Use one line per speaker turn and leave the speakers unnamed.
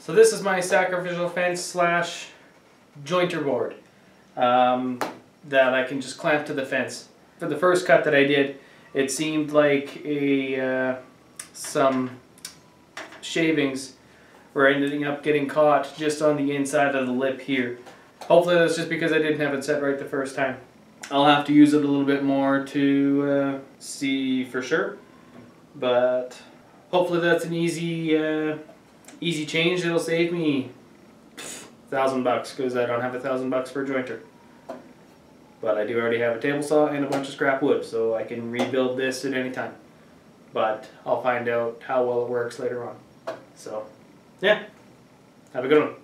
So this is my sacrificial fence slash jointer board that I can just clamp to the fence. For the first cut that I did, it seemed like some shavings were ending up getting caught just on the inside of the lip here. Hopefully that's just because I didn't have it set right the first time. I'll have to use it a little bit more to see for sure, but hopefully that's an easy change. It'll save me $1,000 because I don't have $1,000 for a jointer. But I do already have a table saw and a bunch of scrap wood, so I can rebuild this at any time. But I'll find out how well it works later on. So, yeah, have a good one.